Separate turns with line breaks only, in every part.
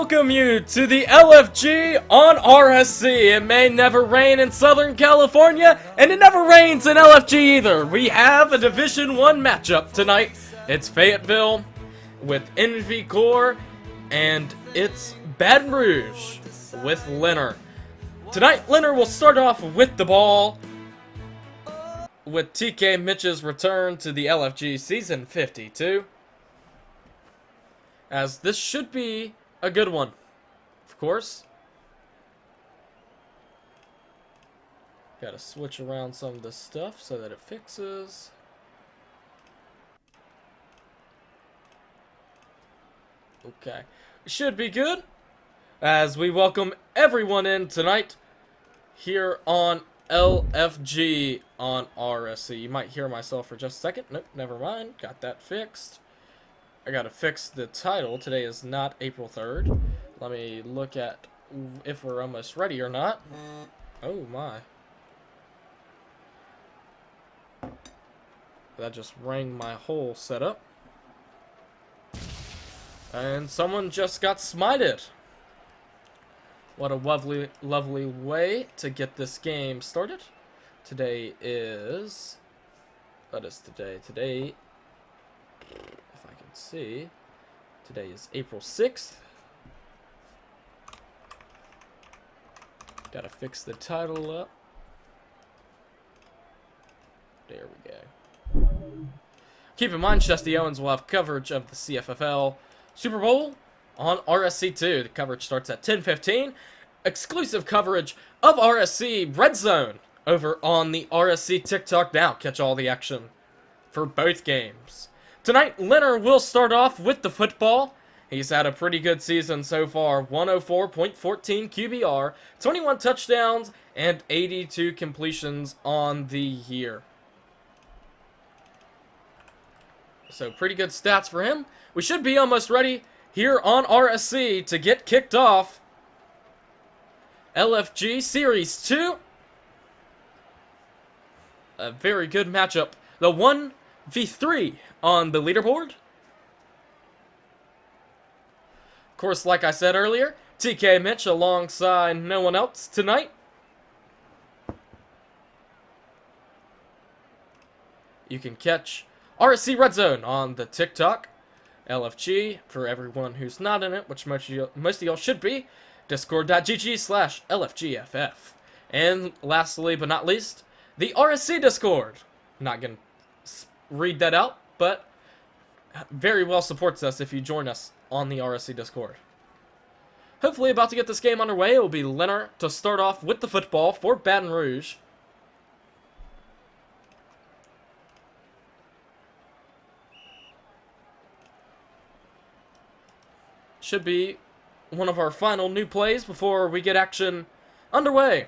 welcome you to the LFG on RSC. It may never rain in Southern California, and it never rains in LFG either. We have a Division 1 matchup tonight. It's Fayetteville with Envy Core, and it's Baton Rouge with Leonard. Tonight, Leonard will start off with the ball with TK Mitch's return to the LFG Season 52. As this should be a good one, of course. Gotta switch around some of this stuff so that it fixes. Okay, should be good. As we welcome everyone in tonight here on LFG on RSC. You might hear myself for just a second. Nope, never mind. Got that fixed. I gotta fix the title. Today is not April 3rd. Let me look at if we're almost ready or not. Oh my. That just rang my whole setup. And someone just got smited. What a lovely, lovely way to get this game started. Today is... What is today? Today... see, today is April 6th. Gotta fix the title up. There we go. Keep in mind, Chesty Owens will have coverage of the CFFL Super Bowl on RSC2. The coverage starts at 10:15. Exclusive coverage of RSC Red Zone over on the RSC TikTok now. Catch all the action for both games. Tonight, Leonard will start off with the football. He's had a pretty good season so far. 104.14 QBR, 21 touchdowns, and 82 completions on the year. So pretty good stats for him. We should be almost ready here on RSC to get kicked off. LFG Series 2. A very good matchup. The 1v3 on the leaderboard. Of course, like I said earlier, TK Mitch alongside no one else tonight. You can catch RSC Red Zone on the TikTok. LFG, for everyone who's not in it, which most of y'all should be, discord.gg/LFGFF. And lastly but not least, the RSC Discord. Not going to read that out, but very well supports us if you join us on the RSC Discord. Hopefully about to get this game underway. It will be Leonard to start off with the football for Baton Rouge. Should be one of our final new plays before we get action underway.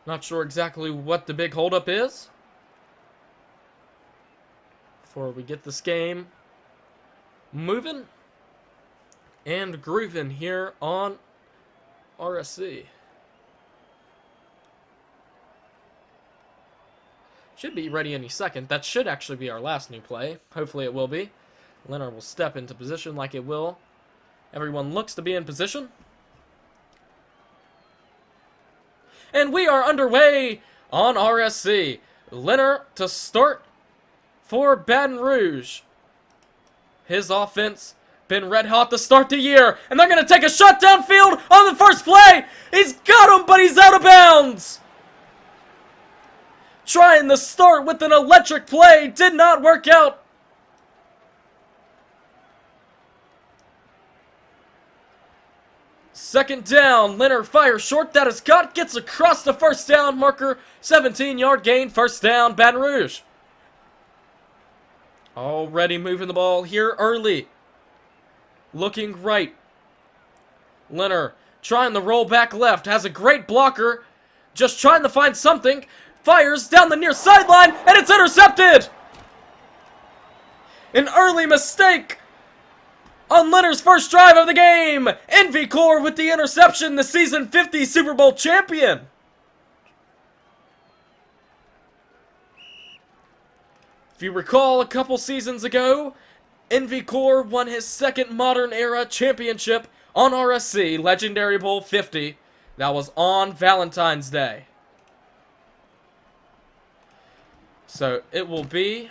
Not sure exactly what the big holdup is before we get this game moving and grooving here on RSC. Should be ready any second. That should actually be our last new play. Hopefully it will be. Leonard will step into position like it will. Everyone looks to be in position. And we are underway on RSC. Leonard to start for Baton Rouge. His offense been red hot to start the year. And they're going to take a shot downfield on the first play. He's got him, but he's out of bounds. Trying to start with an electric play. Did not work out. Second down, Leonard fires short. That is caught. Gets across the first down marker. 17-yard gain. First down, Baton Rouge. Already moving the ball here early. Looking right. Leonard trying to roll back left. Has a great blocker. Just trying to find something. Fires down the near sideline. And it's intercepted. An early mistake On Leonard's first drive of the game, Envy Core with the interception, the season 50 Super Bowl champion. If you recall, a couple seasons ago, Envy Core won his second modern era championship on RSC, Legendary Bowl 50. That was on Valentine's Day. So it will be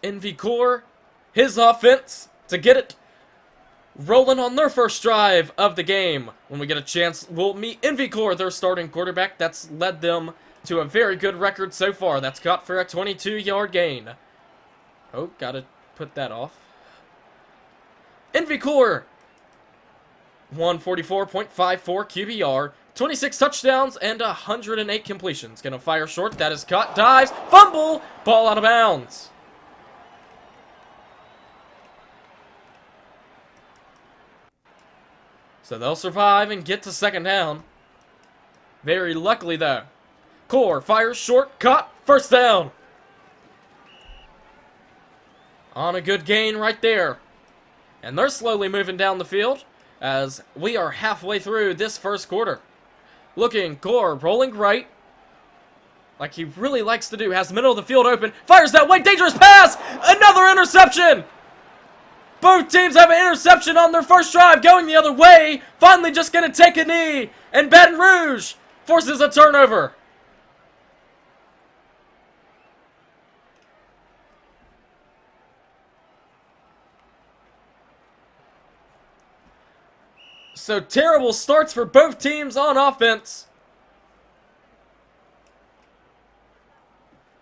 Envy Core, his offense, to get it rolling on their first drive of the game. When we get a chance, we'll meet Envy Core, their starting quarterback. That's led them to a very good record so far. That's got for a 22-yard gain. Oh, gotta put that off. Envy Core, 144.54 QBR, 26 touchdowns, and 108 completions. Gonna fire short. That is caught. Dives. Fumble. Ball out of bounds. So they'll survive and get to second down. Very luckily, though. Core fires short. Caught. First down. On a good gain right there. And they're slowly moving down the field as we are halfway through this first quarter. Looking, Core rolling right, like he really likes to do. Has the middle of the field open. Fires that way. Dangerous pass. Another interception. Both teams have an interception on their first drive going the other way. Finally just going to take a knee. And Baton Rouge forces a turnover. So terrible starts for both teams on offense.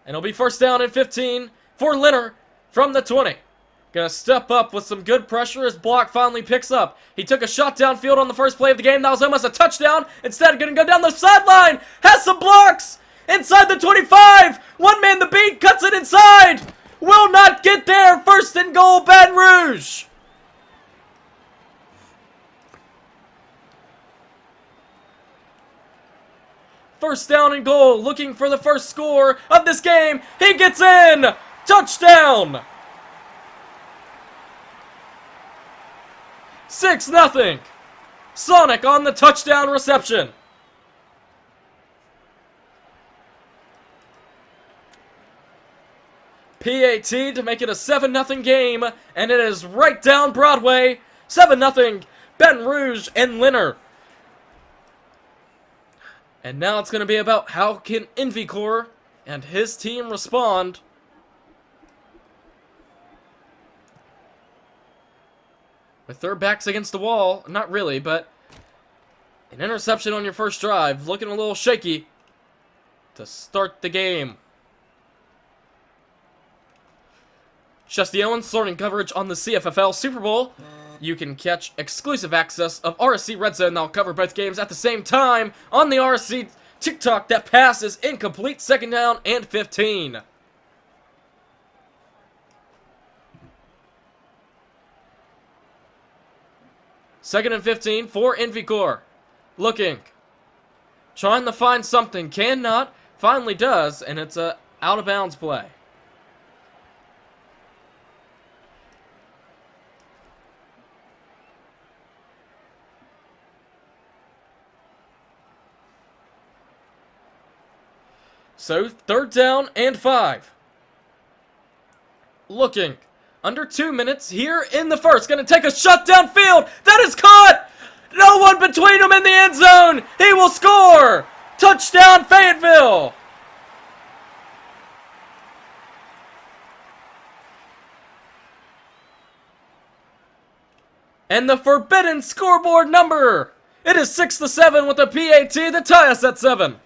And it'll be first down and 15 for Leonard from the 20. Gonna step up with some good pressure. His block finally picks up. He took a shot downfield on the first play of the game. That was almost a touchdown. Instead, gonna go down the sideline. Has some blocks. Inside the 25. One man the beat. Cuts it inside. Will not get there. First and goal, Baton Rouge. First down and goal. Looking for the first score of this game. He gets in. Touchdown. 6-0. Sonic on the touchdown reception. PAT to make it a 7-0 game, and it is right down Broadway. 7-0 Baton Rouge and Leonard. And now it's going to be about how can Envy Core and his team respond. With their backs against the wall, not really, but an interception on your first drive, looking a little shaky to start the game. Shusty Owens starting coverage on the CFFL Super Bowl. You can catch exclusive access of RSC Red Zone that'll cover both games at the same time on the RSC TikTok. That pass is incomplete, second down and 15. Second and 15 for Envy Core. Looking. Trying to find something. Cannot. Finally does. And it's a out of bounds play. So, third down and 5. Looking. Under 2 minutes here in the first. Going to take a shot downfield. That is caught. No one between them in the end zone. He will score. Touchdown, Fayetteville. And the forbidden scoreboard number. It is 6-7 with a PAT to tie us at 7.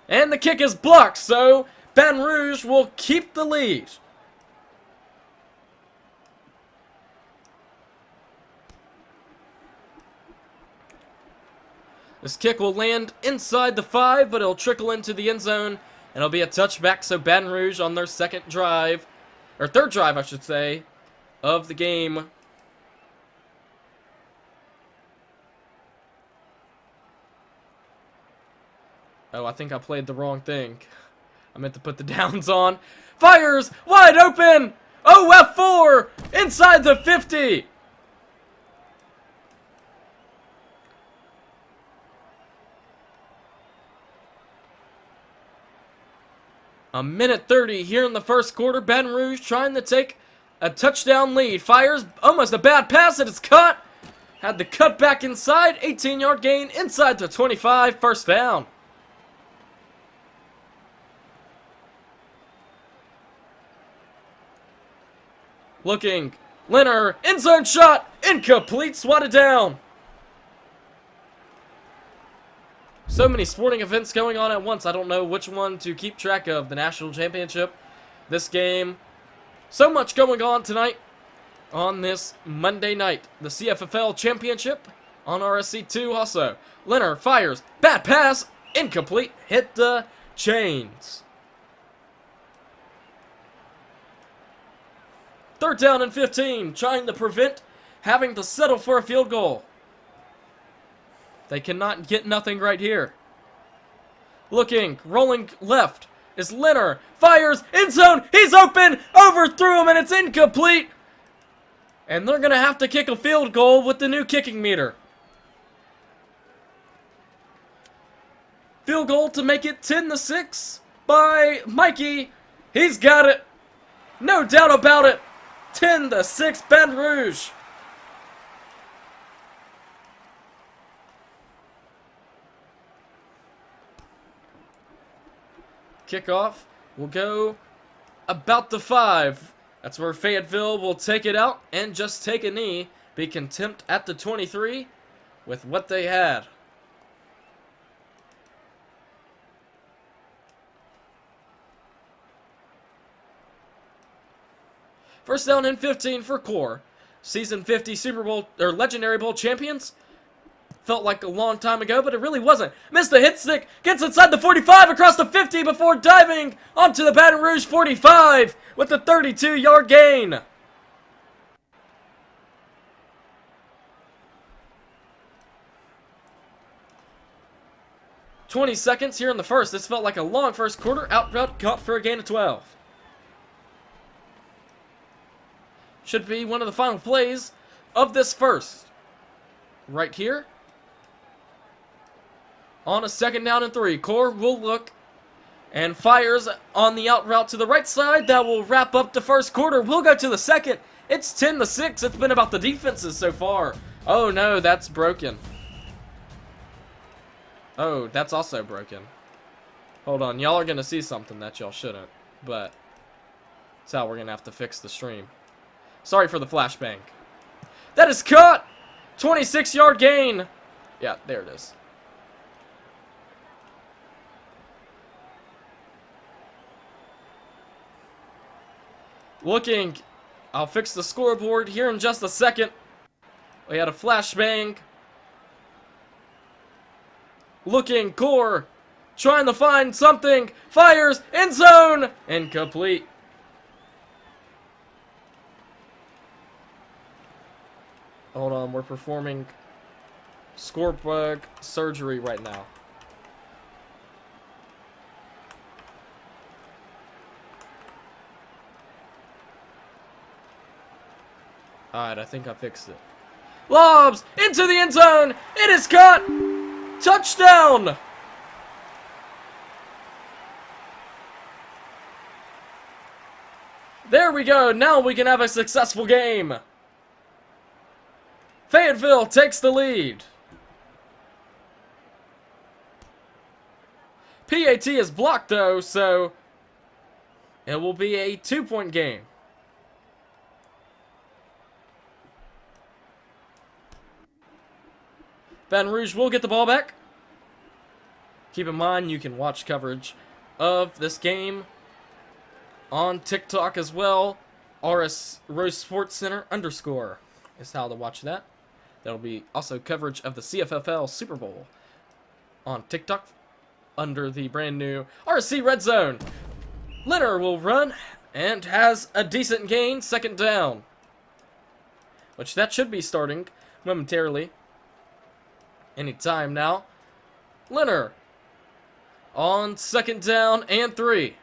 And the kick is blocked, so Baton Rouge will keep the lead. This kick will land inside the 5, but it'll trickle into the end zone, and it'll be a touchback, so Baton Rouge on their second drive, or third drive, I should say, of the game. Oh, I think I played the wrong thing. I meant to put the downs on. Fires! Wide open! Oh, F4! Inside the 50! A minute 30 here in the first quarter. Baton Rouge trying to take a touchdown lead. Fires, almost a bad pass, and it's cut. Had the cut back inside. 18-yard gain inside the 25. First down. Looking. Leonard, end zone shot. Incomplete. Swatted down. So many sporting events going on at once. I don't know which one to keep track of. The national championship, this game. So much going on tonight on this Monday night. The CFFL championship on RSC 2 also. Leonard fires. Bad pass. Incomplete. Hit the chains. Third down and 15. Trying to prevent having to settle for a field goal. They cannot get nothing right here. Looking, rolling left is Leonard. Fires, end zone, he's open, overthrew him, and it's incomplete. And they're going to have to kick a field goal with the new kicking meter. Field goal to make it 10-6 by Mikey. He's got it. No doubt about it. 10-6 Baton Rouge. Kickoff will go about the 5. That's where Fayetteville will take it out and just take a knee. Be content at the 23 with what they had. First down and 15 for Core. Season 50 Super Bowl or Legendary Bowl champions. Felt like a long time ago, but it really wasn't. Missed the hit stick, gets inside the 45 across the 50 before diving onto the Baton Rouge 45 with a 32-yard gain. "20 seconds here in the first. This felt like a long first quarter. Out route caught for a gain of 12. Should be one of the final plays of this first. Right here. On a second down and 3, Core will look and fires on the out route to the right side. That will wrap up the first quarter. We'll go to the second. It's 10-6. It's been about the defenses so far. Oh no, that's broken. Oh, that's also broken. Hold on, y'all are going to see something that y'all shouldn't. But that's how we're going to have to fix the stream. Sorry for the flashbang. That is cut! 26-yard gain. Yeah, there it is. Looking, I'll fix the scoreboard here in just a second. We had a flashbang. Looking, Core, trying to find something. Fires, end zone, incomplete. Hold on, we're performing scoreboard surgery right now. Alright, I think I fixed it. Lobs into the end zone. It is caught. Touchdown. There we go. Now we can have a successful game. Fayetteville takes the lead. PAT is blocked though, so it will be a 2-point game. Baton Rouge will get the ball back. Keep in mind, you can watch coverage of this game on TikTok as well. RS Rouge Sports Center _ is how to watch that. That'll be also coverage of the CFFL Super Bowl on TikTok under the brand new RSC Red Zone. Leonard will run and has a decent gain, second down. Which that should be starting momentarily. Anytime now. Leonard on second down and 3.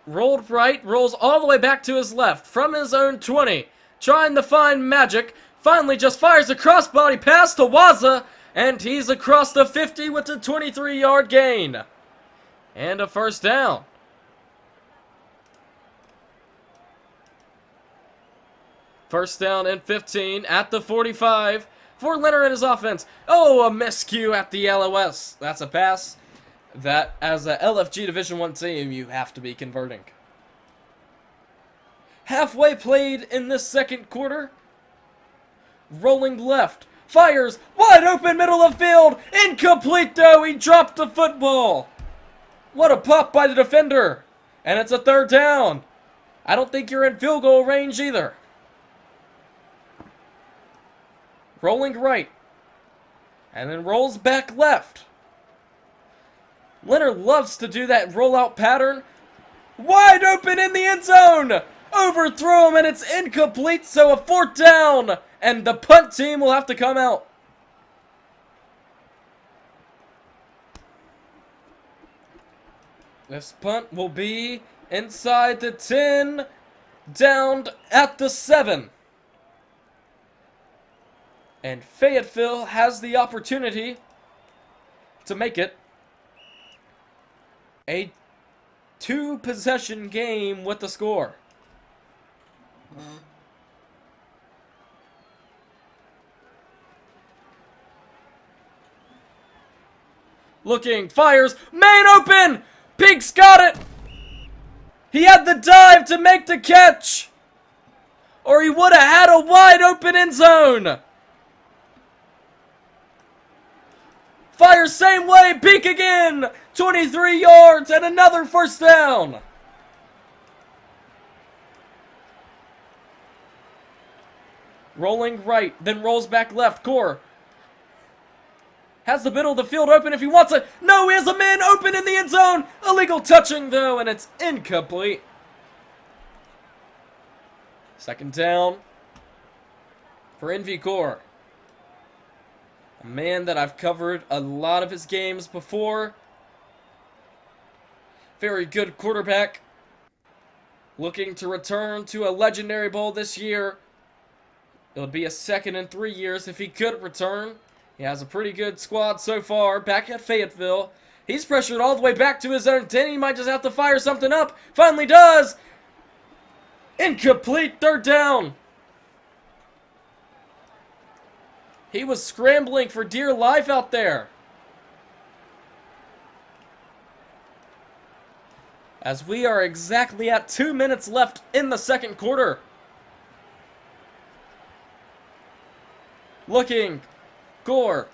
rolled right, rolls all the way back to his left from his own 20. Trying to find magic. Finally just fires a crossbody pass to Waza, and he's across the 50 with a 23-yard gain. And a first down. First down and 15 at the 45 for Leonard and his offense. Oh, a miscue at the LOS. That's a pass that, as a LFG Division I team, you have to be converting. Halfway played in this second quarter. Rolling left. Fires. Wide open middle of field. Incomplete though. He dropped the football. What a pop by the defender. And it's a third down. I don't think you're in field goal range either. Rolling right. And then rolls back left. Leonard loves to do that rollout pattern. Wide open in the end zone. Overthrow him and it's incomplete, so a fourth down. And the punt team will have to come out. This punt will be inside the 10, down at the 7. And Fayetteville has the opportunity to make it a 2-possession game with the score. Looking, fires, man open! Pink's got it! He had the dive to make the catch! Or he would have had a wide open end zone! Fires same way, Peak again! 23 yards and another first down! Rolling right, then rolls back left. Core has the middle of the field open if he wants it. No, he has a man open in the end zone. Illegal touching, though, and it's incomplete. Second down for NV Core. A man that I've covered a lot of his games before. Very good quarterback. Looking to return to a legendary bowl this year. It would be a second in 3 years if he could return. He has a pretty good squad so far back at Fayetteville. He's pressured all the way back to his own 10. He might just have to fire something up. Finally does. Incomplete, third down. He was scrambling for dear life out there. As we are exactly at 2 minutes left in the second quarter. Looking, Gore,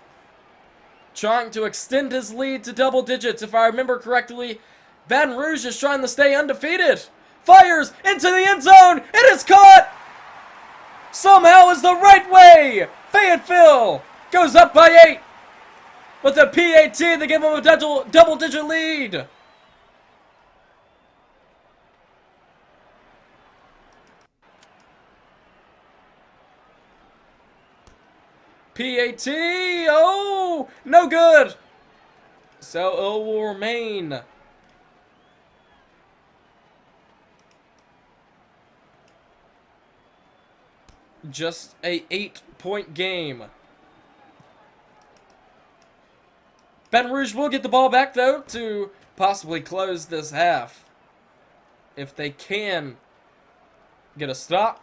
trying to extend his lead to double digits. If I remember correctly, Baton Rouge is trying to stay undefeated. Fires into the end zone. It is caught. Somehow is the right way. Fayetteville goes up by 8 with a PAT. They give him a double-digit lead. PAT, oh, no good. So it will remain just a 8-point game. Baton Rouge will get the ball back, though, to possibly close this half. If they can get a stop.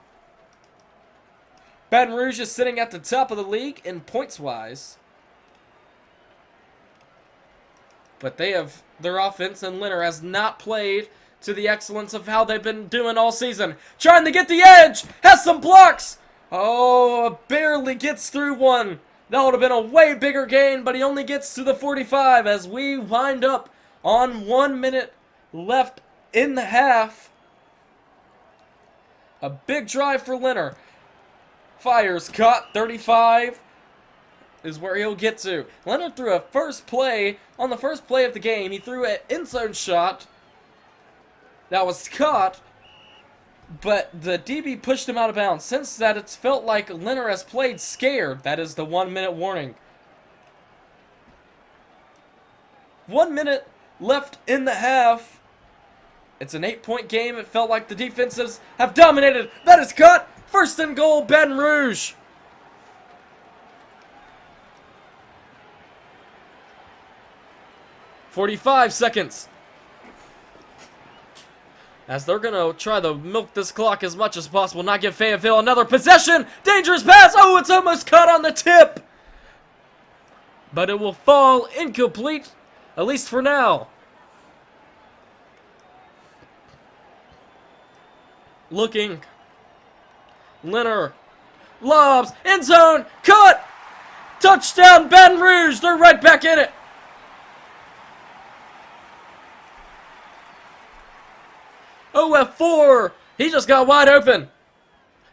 Baton Rouge is sitting at the top of the league in points-wise. But they have, their offense and Leonard has not played to the excellence of how they've been doing all season. Trying to get the edge, has some blocks. Oh, barely gets through one. That would have been a way bigger gain, but he only gets to the 45 as we wind up on 1 minute left in the half. A big drive for Leonard. Fires, caught, 35 is where he'll get to. Leonard threw a first play, on the first play of the game, he threw an end zone shot that was caught, but the DB pushed him out of bounds. Since that, it's felt like Leonard has played scared. That is the 1 minute warning. 1 minute left in the half. It's an 8-point game. It felt like the defenses have dominated. That is cut. First and goal, Baton Rouge. "45 seconds. As they're going to try to milk this clock as much as possible, not give Fayetteville another possession. Dangerous pass. Oh, it's almost cut on the tip. But it will fall incomplete, at least for now. Looking. Leonard. Lobs. End zone. Cut. Touchdown, Baton Rouge. They're right back in it. OF4. He just got wide open.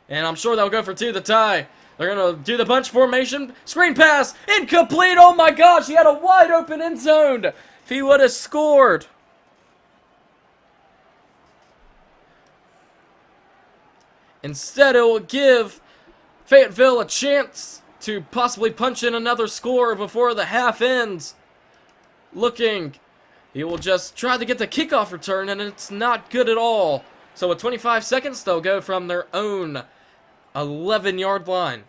And I'm sure they'll go for 2 the tie. They're going to do the bunch formation. Screen pass. Incomplete. Oh my gosh. He had a wide open end zone. If he would have scored. Instead, it will give Fayetteville a chance to possibly punch in another score before the half ends. Looking. He will just try to get the kickoff return, and it's not good at all. So with 25 seconds, they'll go from their own 11-yard line.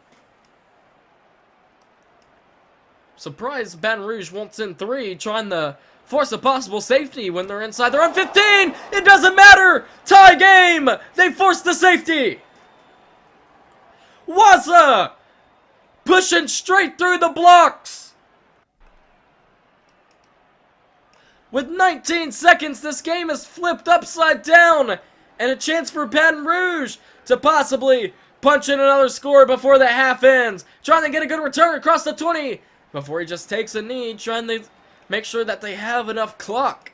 Surprised Baton Rouge won't send 3, trying to force a possible safety when they're inside their own 15. It doesn't matter. Tie game. They forced the safety. Waza pushing straight through the blocks. With 19 seconds, this game is flipped upside down, and a chance for Baton Rouge to possibly punch in another score before the half ends. Trying to get a good return across the 20 before he just takes a knee, trying to make sure that they have enough clock.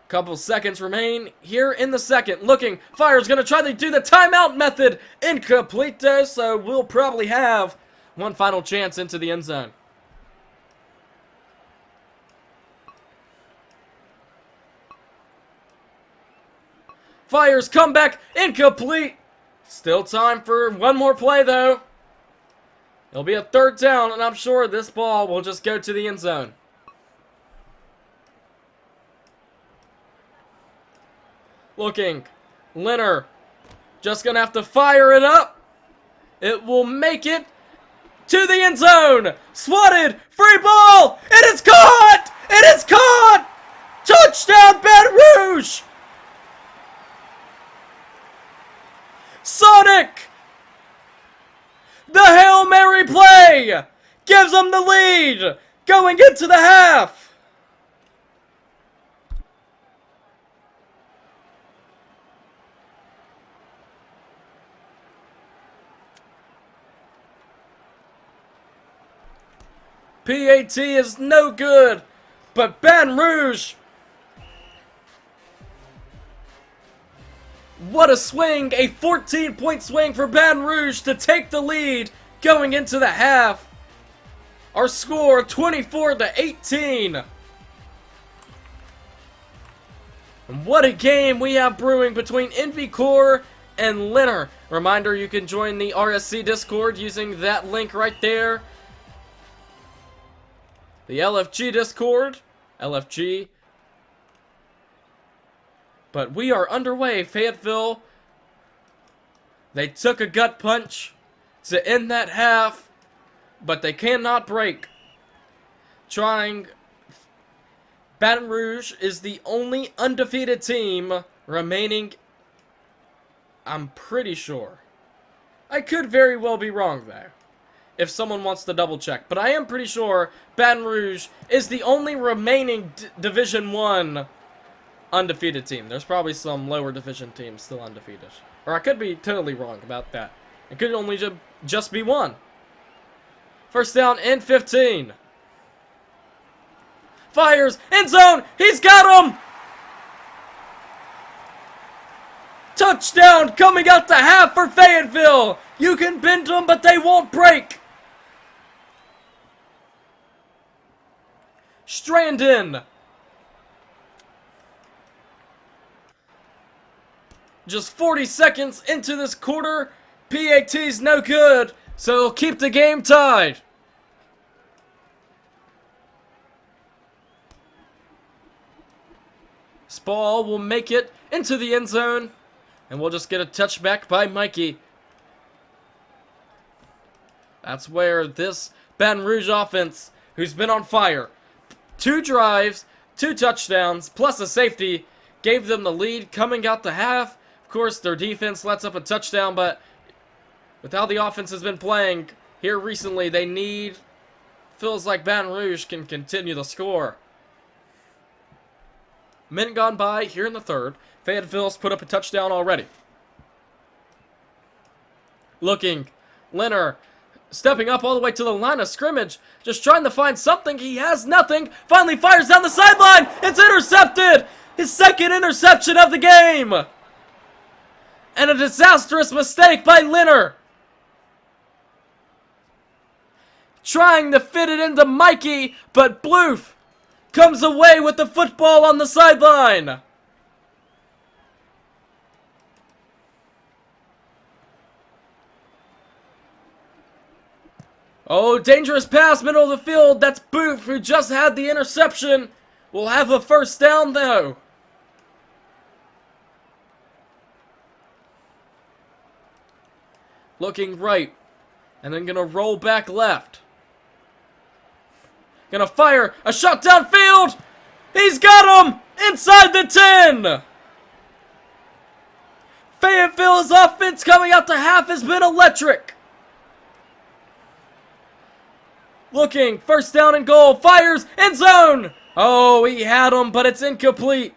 Couple seconds remain here in the second. Looking, Fire's going to try to do the timeout method. Incomplete though, so we'll probably have one final chance into the end zone. Fire's comeback, incomplete. Still time for one more play though. It'll be a 3rd down, and I'm sure this ball will just go to the end zone. Looking, Leonard just gonna have to fire it up. It will make it to the end zone. Swatted, free ball. It is caught. It is caught. Touchdown, Baton Rouge. Sonic. The Hail Mary play gives them the lead going into the half. PAT is no good, but Baton Rouge. What a swing, a 14-point swing for Baton Rouge to take the lead going into the half. Our score 24-18. And what a game we have brewing between Envy Core and Leonard. Reminder, you can join the RSC Discord using that link right there. The LFG Discord, LFG. But we are underway, Fayetteville. They took a gut punch to end that half, but they cannot break. Baton Rouge is the only undefeated team remaining, I'm pretty sure. I could very well be wrong there, if someone wants to double check. But I am pretty sure Baton Rouge is the only remaining Division I undefeated team. There's probably some lower division teams still undefeated. Or I could be totally wrong about that. It could only just be one. First down and 15. Fires, end zone, he's got him! Touchdown coming out the half for Fayetteville! You can bend them, but they won't break! Strandon. Just 40 seconds into this quarter. PAT's no good, so it'll keep the game tied. ball will make it into the end zone. And we'll just get a touchback by Mikey. That's where this Baton Rouge offense, who's been on fire, 2 drives, 2 touchdowns, plus a safety, gave them the lead coming out the half. Of course, their defense lets up a touchdown, but with how the offense has been playing here recently, feels like Baton Rouge can continue the score. Minute gone by here in the third. Fayetteville's put up a touchdown already. Looking, Leonard stepping up all the way to the line of scrimmage, just trying to find something. He has nothing. Finally fires down the sideline. It's intercepted. His second interception of the game. And a disastrous mistake by Leonard. Trying to fit it into Mikey, but Bloof comes away with the football on the sideline. Oh, dangerous pass, middle of the field. That's Booth, who just had the interception. Will have a first down, though. Looking right. And then gonna roll back left. Gonna fire a shot downfield. He's got him inside the 10. Fayetteville's offense coming out to half has been electric. Looking, first down and goal, fires, end zone! Oh, he had him, but it's incomplete.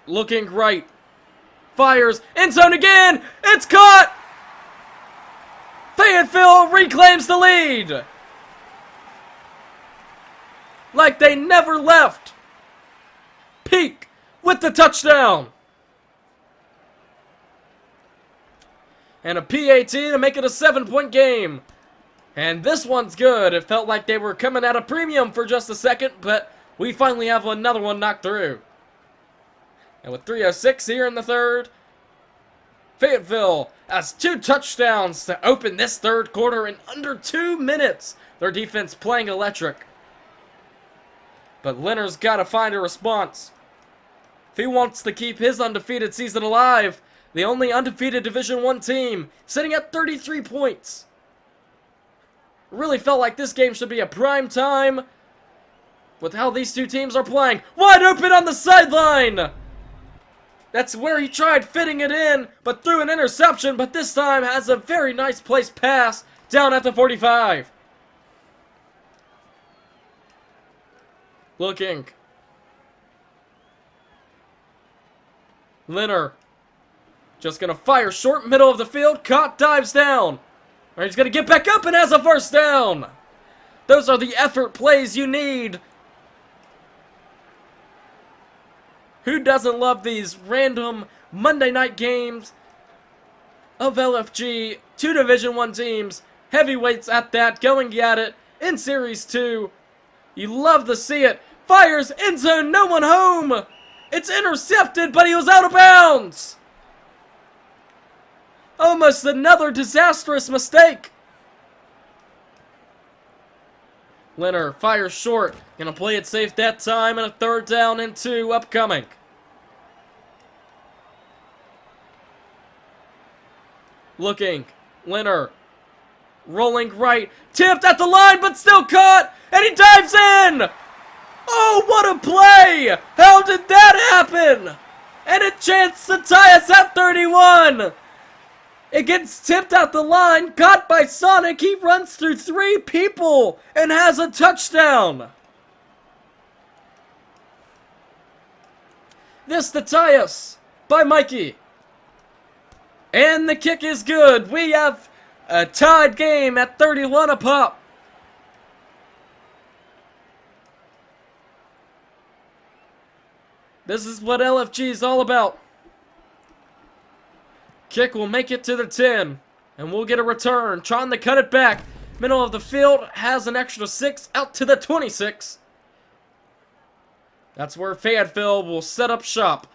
Looking right, fires, end zone again! It's caught! Fayetteville reclaims the lead! Like they never left! Peak with the touchdown! And a PAT to make it a 7-point game. And this one's good. It felt like they were coming at a premium for just a second, but we finally have another one knocked through. And with 3:06 here in the third, Fayetteville has 2 touchdowns to open this third quarter in under 2 minutes. Their defense playing electric. But Leonard's got to find a response. If he wants to keep his undefeated season alive, the only undefeated Division I team, sitting at 33 points. Really felt like this game should be a prime time with how these two teams are playing. Wide open on the sideline! That's where he tried fitting it in, but threw an interception, but this time has a very nice placed pass down at the 45. Looking. Leonard. Just gonna fire short, middle of the field. Caught, dives down. Or he's gonna get back up and has a first down. Those are the effort plays you need. Who doesn't love these random Monday night games of LFG? 2 Division I teams, heavyweights at that, going at it in Series 2. You love to see it. Fires, end zone, no one home. It's intercepted, but he was out of bounds. Almost another disastrous mistake. Leonard fires short. Gonna play it safe that time, and a 3rd down and 2 upcoming. Looking. Leonard. Rolling right. Tipped at the line, but still caught. And he dives in. Oh, what a play. How did that happen? And a chance to tie us at 31. It gets tipped out the line, caught by Sonic. He runs through 3 people and has a touchdown. This to tie us by Mikey. And the kick is good. We have a tied game at 31 apiece. This is what LFG is all about. Kick will make it to the 10, and we'll get a return. Trying to cut it back. Middle of the field has an extra 6 out to the 26. That's where Fayetteville will set up shop.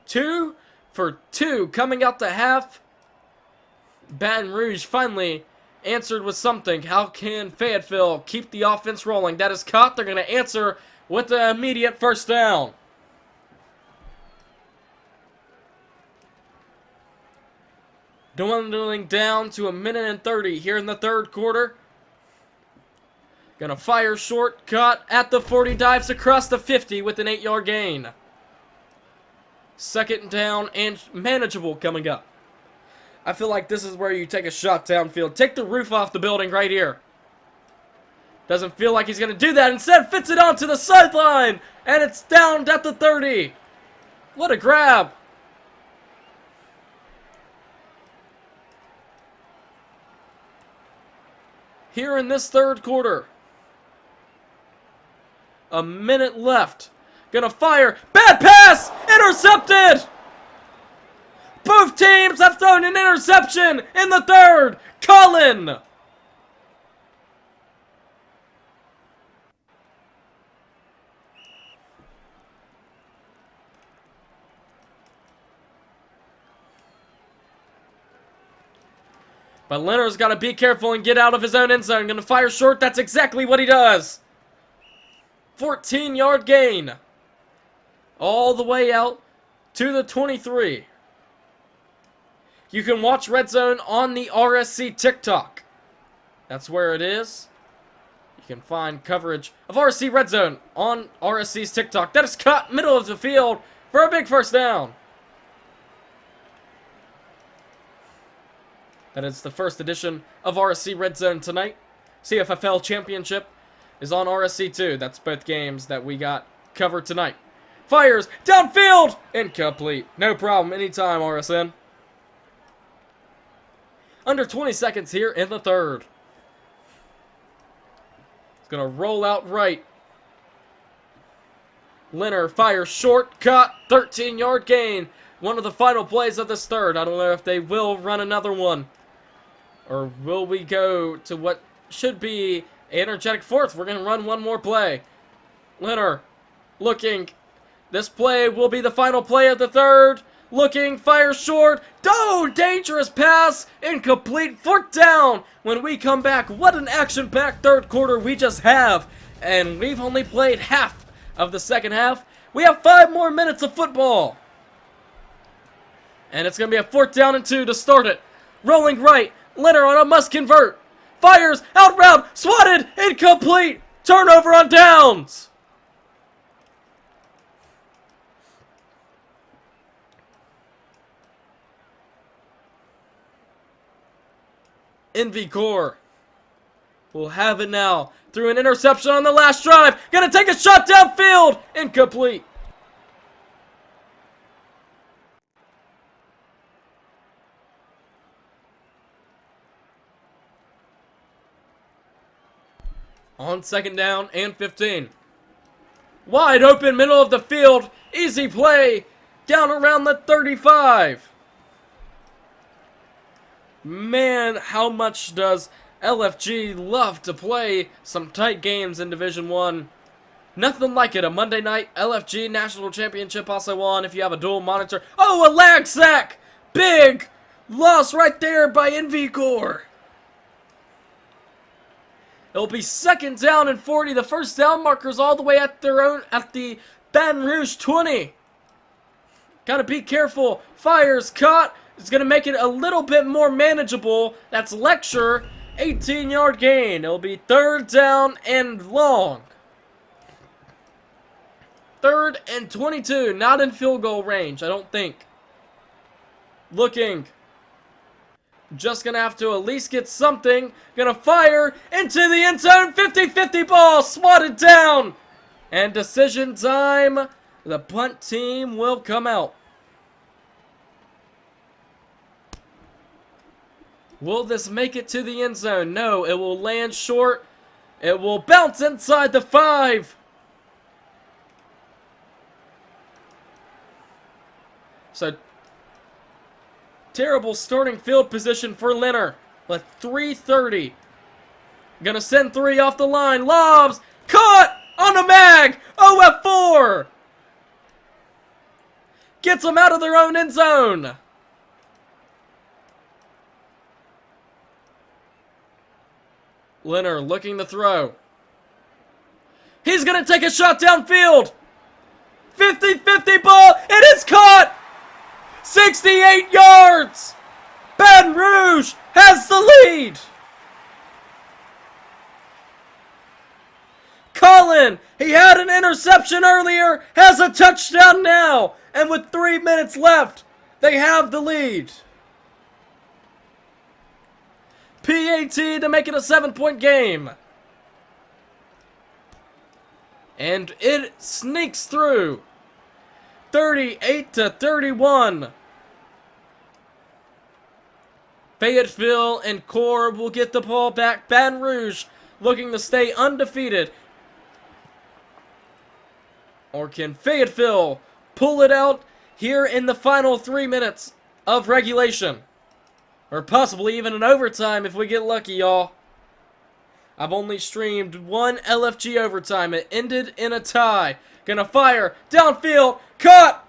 2 for 2 coming out to half. Baton Rouge finally answered with something. How can Fayetteville keep the offense rolling? That is caught. They're going to answer with the immediate first down. Dwindling down to 1:30 here in the third quarter. Gonna fire short, cut at the 40, dives across the 50 with an 8-yard gain. Second down and manageable coming up. I feel like this is where you take a shot downfield. Take the roof off the building right here. Doesn't feel like he's gonna do that. Instead, fits it onto the sideline, and it's down at the 30. What a grab. Here in this third quarter. A minute left. Gonna fire. Bad pass! Intercepted! Both teams have thrown an interception in the third. Cullen! But Leonard's got to be careful and get out of his own end zone. Going to fire short. That's exactly what he does. 14-yard gain. All the way out to the 23. You can watch Red Zone on the RSC TikTok. That's where it is. You can find coverage of RSC Red Zone on RSC's TikTok. That is cut middle of the field for a big first down. That is the first edition of RSC Red Zone tonight. CFFL Championship is on RSC 2. That's both games that we got covered tonight. Fires downfield! Incomplete. No problem. Anytime, RSN. Under 20 seconds here in the third. It's going to roll out right. Leonard fires short, cut, 13-yard gain. One of the final plays of this third. I don't know if they will run another one. Or will we go to what should be an energetic fourth? We're going to run one more play. Leonard looking. This play will be the final play of the third. Looking, fire short. Oh, dangerous pass. Incomplete. Fourth down. When we come back, what an action-packed third quarter we just have. And we've only played half of the second half. We have 5 more minutes of football. And it's going to be a 4th down and 2 to start it. Rolling right. Leonard on a must convert. Fires out route. Swatted. Incomplete. Turnover on downs. Envy Core will have it now through an interception on the last drive. Gonna take a shot downfield. Incomplete. On 2nd down and 15. Wide open middle of the field. Easy play. Down around the 35. Man, how much does LFG love to play some tight games in Division 1? Nothing like it. A Monday night LFG National Championship also on if you have a dual monitor. Oh, a lag sack! Big loss right there by Envy Core. It'll be 2nd down and 40. The first down markers all the way at the Baton Rouge 20. Gotta be careful. Fires, caught. It's gonna make it a little bit more manageable. That's Lecture. 18-yard gain. It'll be 3rd down and long. 3rd and 22. Not in field goal range, I don't think. Looking. Just gonna have to at least get something. Gonna fire into the end zone. 50-50 ball. Swatted down. And decision time. The punt team will come out. Will this make it to the end zone? No, it will land short. It will bounce inside the 5. So, terrible starting field position for Leonard. With 3:30. Gonna send 3 off the line. Lobs. Caught on the mag. OF4. Gets them out of their own end zone. Leonard looking to throw. He's going to take a shot downfield. 50-50 ball. It is caught. 68 yards. Baton Rouge has the lead. Cullen, he had an interception earlier, has a touchdown now. And with 3 minutes left, they have the lead. PAT to make it a 7-point game. And it sneaks through. 38-31. Fayetteville and Core will get the ball back. Baton Rouge looking to stay undefeated. Or can Fayetteville pull it out here in the final 3 minutes of regulation? Or possibly even an overtime if we get lucky, y'all. I've only streamed one LFG overtime. It ended in a tie. Gonna fire. Downfield. Caught.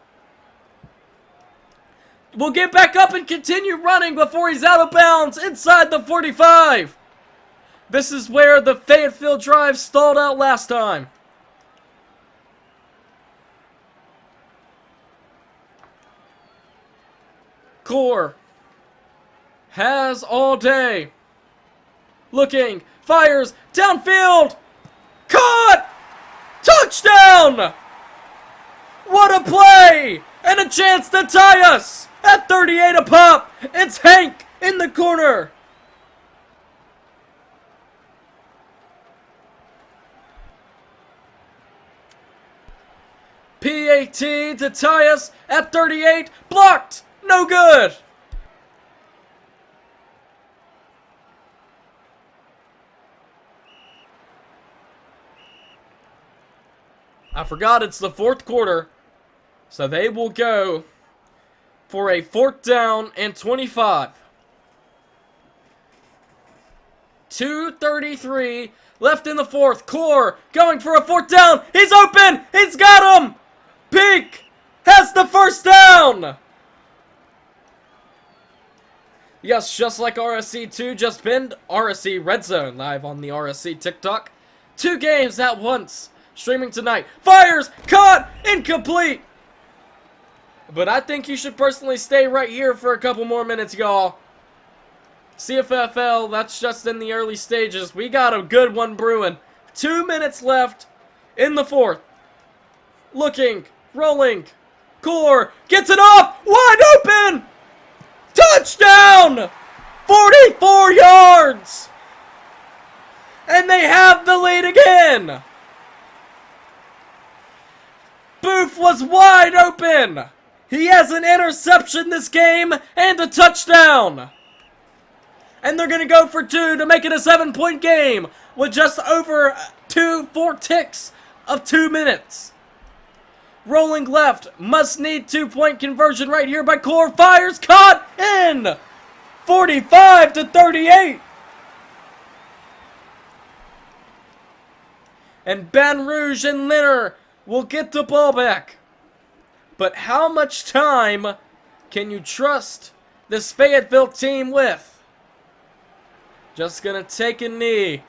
We'll get back up and continue running before he's out of bounds inside the 45. This is where the Fayetteville drive stalled out last time. Core has all day. Looking, fires, downfield, caught, touchdown! What a play! And a chance to tie us at 38 a pop. It's Hank in the corner. PAT to tie us at 38, blocked, no good. I forgot it's the fourth quarter, so they will go for a 4th down and 25. 2:33 left in the fourth. Core going for a 4th down. He's open. He's got him. Pink has the 1st down. Yes, just like RSC 2 just pinned, RSC Red Zone live on the RSC TikTok. 2 games at once. Streaming tonight. Fires! Caught! Incomplete! But I think you should personally stay right here for a couple more minutes, y'all. CFFL, that's just in the early stages. We got a good one brewing. 2 minutes left in the fourth. Looking. Rolling. Core. Gets it off! Wide open! Touchdown! 44 yards! And they have the lead again! Booth was wide open. He has an interception this game and a touchdown. And they're going to go for 2 to make it a 7-point game with just over 4 ticks of 2 minutes. Rolling left. Must need 2-point conversion right here by Core. Fires. Caught in. 45-38. And Baton Rouge and Leonard will get the ball back. But how much time can you trust this Fayetteville team with? Just gonna take a knee.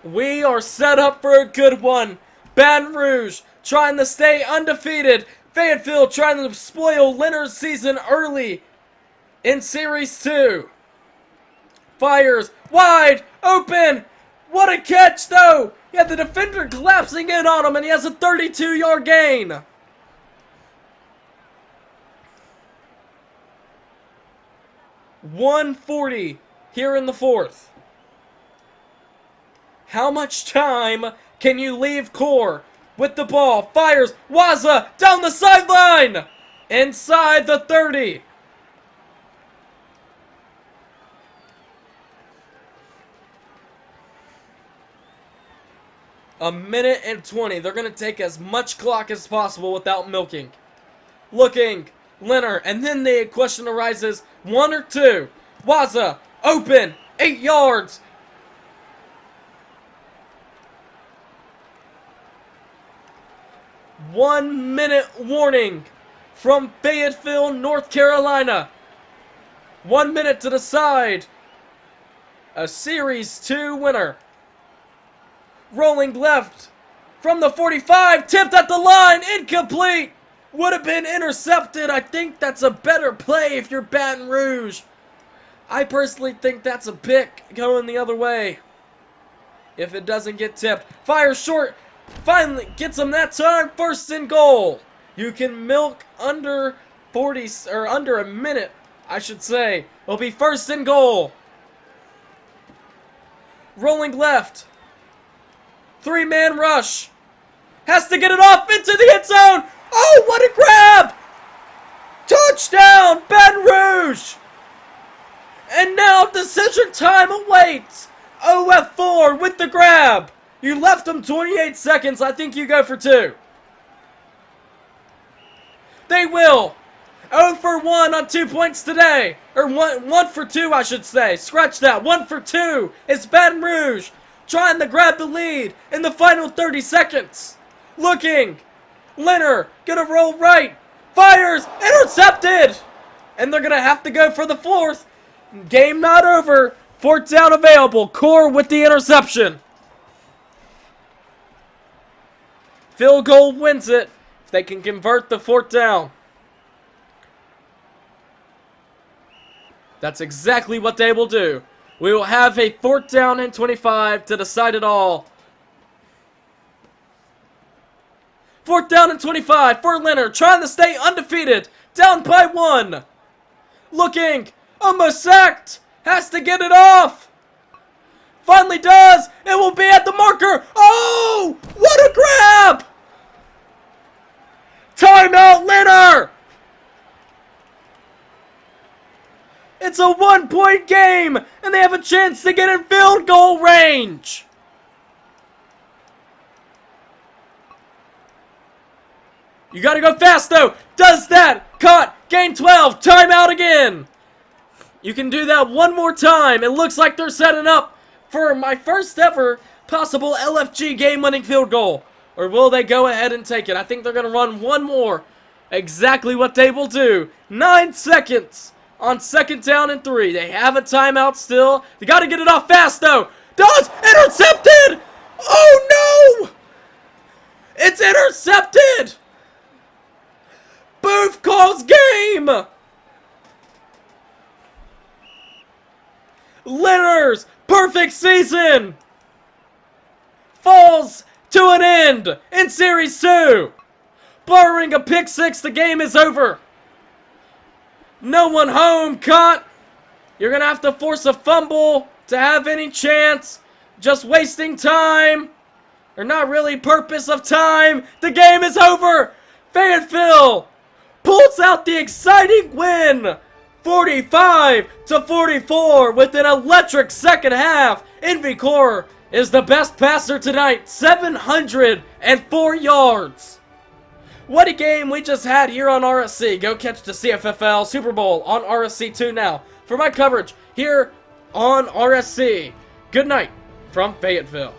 We are set up for a good one. Baton Rouge trying to stay undefeated. Fayetteville trying to spoil Leonard's season early in Series 2. Fires. Wide. Open. What a catch, though. He had the defender collapsing in on him, and he has a 32-yard gain. .140 here in the fourth. How much time can you leave Core with the ball? Fires. Waza down the sideline. Inside the 30. A minute and 20. They're going to take as much clock as possible without milking. Looking. Leonard. And then the question arises. 1 or 2. Waza. Open. 8 yards. One-minute warning from Fayetteville, North Carolina. 1 minute to decide a Series 2 winner. Rolling left from the 45, tipped at the line, incomplete. Would have been intercepted. I think that's a better play if you're Baton Rouge. I personally think that's a pick going the other way. If it doesn't get tipped. Fire short. Finally gets him that time. First and goal. You can milk under 40, or under a minute, I should say. It'll be first and goal. Rolling left. 3-man rush. Has to get it off into the end zone. Oh, what a grab! Touchdown, Baton Rouge! And now decision time awaits. OF4 with the grab. You left them 28 seconds. I think you go for 2. They will. 0 for 1 on 2 points today. Or 1 for 2, I should say. Scratch that. 1 for 2. It's Baton Rouge trying to grab the lead in the final 30 seconds. Looking. Leonard gonna roll right. Fires. Intercepted. And they're gonna have to go for the 4th. Game not over. 4th down available. Core with the interception. Field goal wins it. If they can convert the 4th down. That's exactly what they will do. We will have a 4th down and 25 to decide it all. 4th down and 25 for Leonard. Trying to stay undefeated. Down by 1. Looking. Almost sacked. Has to get it off. Finally does. It will be at the marker. Oh! What a grab! Timeout, Leonard! It's a 1-point game, and they have a chance to get in field goal range. You gotta go fast, though. Does that. Caught. Gain 12. Timeout again. You can do that one more time. It looks like they're setting up for my first ever possible LFG game-winning field goal. Or will they go ahead and take it? I think they're going to run one more. Exactly what they will do. 9 seconds on 2nd down and 3. They have a timeout still. They got to get it off fast, though. Does. Intercepted. Oh, no. It's intercepted. Booth calls game. Leonard's perfect season falls to an end in Series 2. Barring a pick 6, the game is over. No one home. Caught. You're going to have to force a fumble to have any chance. Just wasting time. Or not really purpose of time. The game is over. Fayetteville pulls out the exciting win. 45-44 with an electric second half. Envy Core is the best passer tonight. 704 yards. What a game we just had here on RSC. Go catch the CFFL Super Bowl on RSC 2 now. For my coverage here on RSC, good night from Fayetteville.